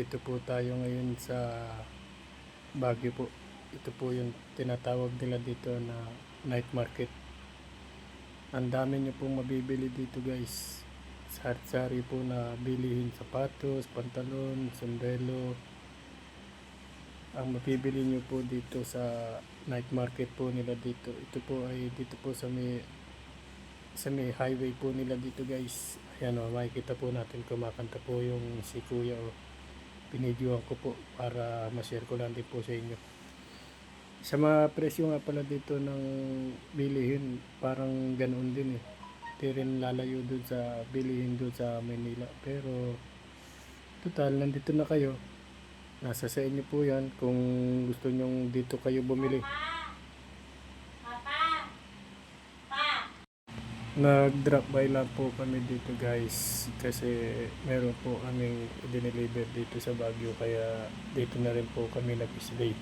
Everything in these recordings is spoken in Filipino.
Nandito po tayo ngayon sa Baguio po. Ito po yung tinatawag nila dito na night market. Ang dami nyo pong mabibili dito guys. Sari-sari po na bilihin, sapatos, pantalon, sombrero. Ang mabibili nyo po dito sa night market po nila dito. Ito po ay dito po sa may highway po nila dito guys. Ayan o, makikita po natin kumakanta po yung si Kuya o. Pinidyoan ko po para ma-share ko lang din po sa inyo. Sa mga presyo nga pala dito ng bilihin, parang ganoon din eh. Di rin lalayo dun sa bilihin dun sa Manila. Pero total, nandito na kayo. Nasa sa inyo po yan kung gusto nyong dito kayo bumili. Nag-drop by lang po kami dito guys kasi meron po kaming dineliver dito sa Baguio, kaya dito na rin po kami nag-stay.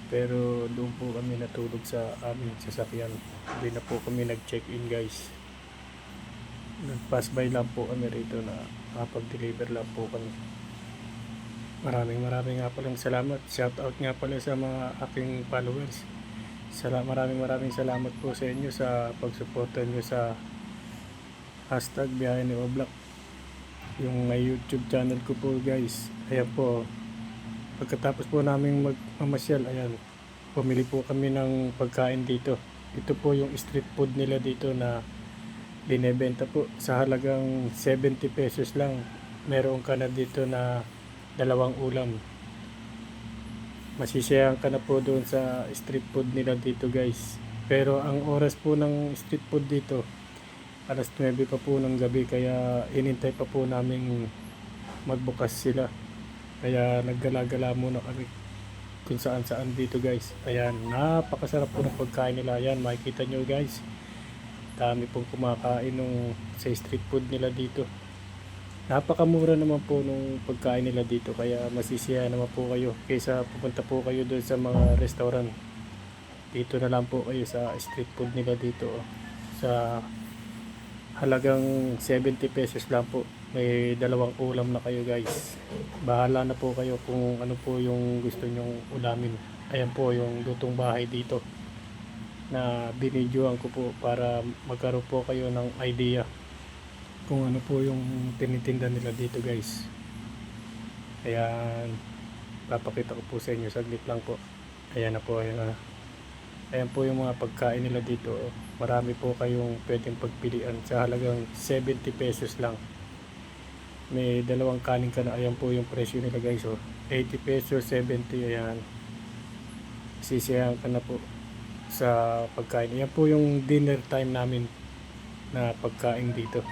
Pero doon po kami natulog sa aming sasakyan. Hindi na po kami nag-check-in guys. Nag-pass by lang po kami rito na kapag-deliver lang po kami. Maraming nga palang salamat. Shout out nga pala sa mga aking followers. Maraming salamat po sa inyo sa pagsuporta nyo sa hashtag Biyahe ni Oblak, yung may YouTube channel ko po guys. Ayan po, pagkatapos po namin magmamasyal, ayan, pumili po kami ng pagkain dito. Ito po yung street food nila dito na binebenta po sa halagang 70 pesos lang. Meron ka na dito na dalawang ulam. Masisiyahan ka na po doon sa street food nila dito guys. Pero ang oras po ng street food dito, alas 9 pa po ng gabi, kaya inintay pa po namin magbukas sila. Kaya naggala-gala muna kami kung saan dito guys. Ayan, napakasarap po ng pagkain nila. Ayan, makikita nyo guys. Dami pong kumakain sa street food nila dito. Napakamura naman po nung pagkain nila dito, kaya masisiyahan naman po kayo kaysa pupunta po kayo doon sa mga restaurant. Dito na lang po kayo sa street food nila dito sa halagang 70 pesos lang po. May dalawang ulam na kayo guys. Bahala na po kayo kung ano po yung gusto nyong ulamin. Ayan po yung lutong bahay dito na binidyoan ko po para magkaroon po kayo ng idea kung ano po yung tinitinda nila dito guys. Ayan, papakita ko po sa inyo saglit lang po. Ayan na po, ayan po yung mga pagkain nila dito. Marami po kayong pwedeng pagpilian sa halagang 70 pesos lang. May dalawang kanin ka na. Ayan po yung presyo nila guys 80 pesos, 70. Ayan, sisiyahan ka na po sa pagkain. Ayan po yung dinner time namin na pagkain dito.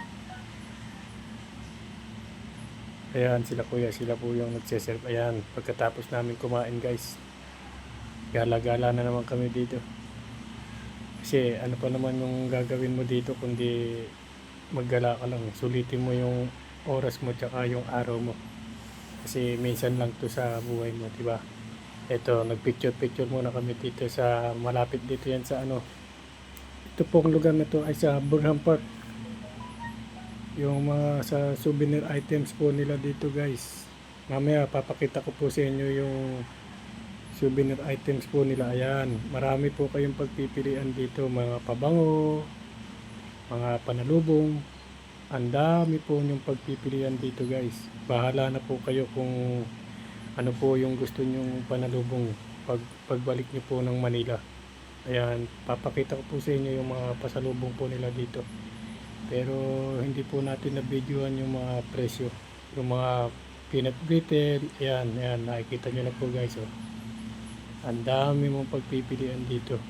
Ayan, sila kuya, sila po yung nagseserve. Ayan, pagkatapos namin kumain guys, gala-gala na naman kami dito. Kasi ano pa naman yung gagawin mo dito kundi maggala ka lang. Sulitin mo yung oras mo tsaka yung araw mo. Kasi minsan lang to sa buhay mo, diba? Ito, nagpicture muna kami dito sa malapit dito yan sa ano. Ito pong lugar na to ay sa Burnham Park. Yung mga sa souvenir items po nila dito guys. Mamaya papakita ko po sa inyo yung souvenir items po nila. Ayan, marami po kayong pagpipilian dito, mga pabango, mga panalubong. Ang dami po yung pagpipilian dito guys. Bahala na po kayo kung ano po yung gusto nyong panalubong pagbalik nyo po ng Manila. Ayan, papakita ko po sa inyo yung mga pasalubong po nila dito. Pero hindi po natin na-videoan yung mga presyo, yung mga peanut brittle. Ayan, nakikita nyo na po guys ang dami mong pagpipilian dito,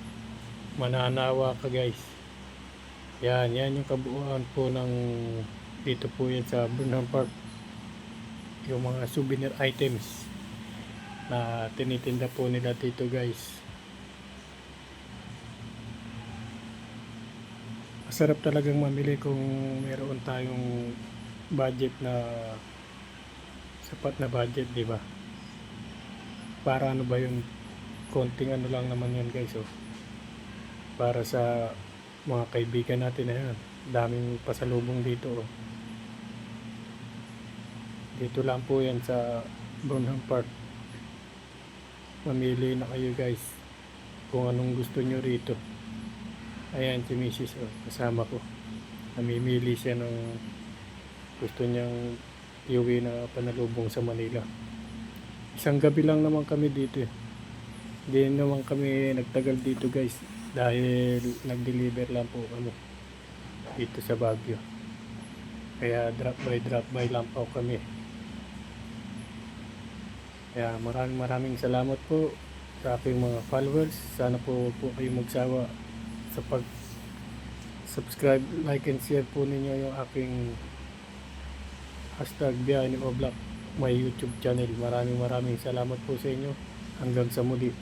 mananawa ka guys. Yan yung kabuuan po ng dito po yan sa Burnham Park. Yung mga souvenir items na tinitinda po nila dito guys. Masarap talagang mamili kung meron tayong budget na sapat na budget, di ba? Para ano ba yun, konting ano lang naman yun guys para sa mga kaibigan natin na yan. Daming pasalubong dito Dito lang po yan sa Bonham Park. Mamili na kayo guys kung anong gusto nyo rito. Ayan si Mrs. Oh, kasama ko. Namimili siya ng gusto niyang iuwi na panalubong sa Manila. Isang gabi lang naman kami dito eh. Hindi naman kami nagtagal dito guys dahil nag-deliver lang po kami dito sa Baguio. Kaya drop by lang po kami. Kaya maraming salamat po sa aking mga followers. Sana po kayo magsawa sa pag-subscribe, like and share po ninyo yung aking #Biyahe ni Oblak, my YouTube channel. Maraming salamat po sa inyo. Hanggang sa muli.